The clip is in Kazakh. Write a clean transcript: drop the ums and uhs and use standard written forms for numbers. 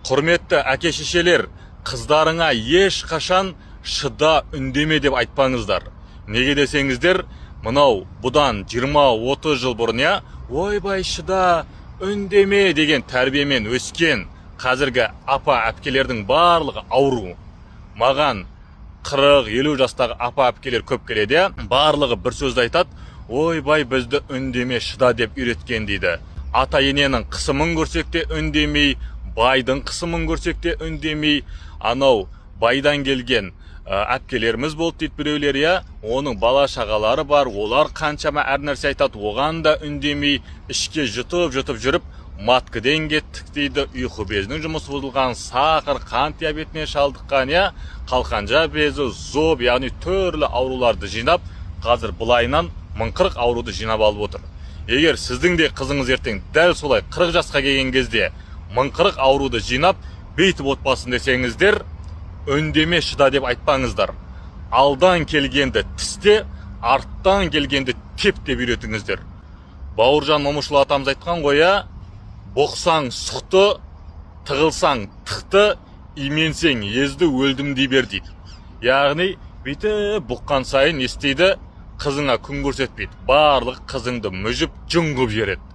Құрметті әке-шешелер, қыздарыңа ешқашан шыда үндеме деп айтпаңыздар. Неге десеңіздер, мынау бұдан 20-30 жыл бұрын, ойбай шыда үндеме деген тәрбиемен өскен қазіргі апа-әпкелердің барлығы ауру. Маған 40-50 жастағы апа-әпкелер көп келеді, барлығы бір сөзді айтады: ойбай бізді үндеме шыда деп үйреткен дейді. Ата-ененің қысымын көрсек те үндемей, байдың қысымын көрсек те үндемей, анау байдан келген әпкелеріміз болды дейді біреулер, оның бала шағалары бар, олар қаншама әр нәрсе айтады, оған да үндемей, ішке жұтып жүріп, маткіден кеттік дейді, ұйқы безінің жұмысы бұзылған, сақыр, қант диабетіне шалдыққан, қалқанжа безі, зоб, яғни түрлі ауруларды жинап, қазір былайынан 40 ауруды жинап алып отыр. Егер сіздің де қызыңыз ертең дәл солай 40 жасқа келген кезде 40 ауруды жинап, бейтіп отбасын десеңіздер, үндеме шыда деп айтпаңыздар. Алдан келгенді тісте, арттан келгенді теп деп үйретіңіздер. Бауыржан Момышұлы атамыз айтқан ғой, боқсаң сұқты, тығылсаң тықты, именсең езді өлдім дей бер дейді. Яғни бейті бұққан сайын естейді, қызыңа күн көрсетпейді. Барлық қызыңды мүжіп жүңгіп жереді.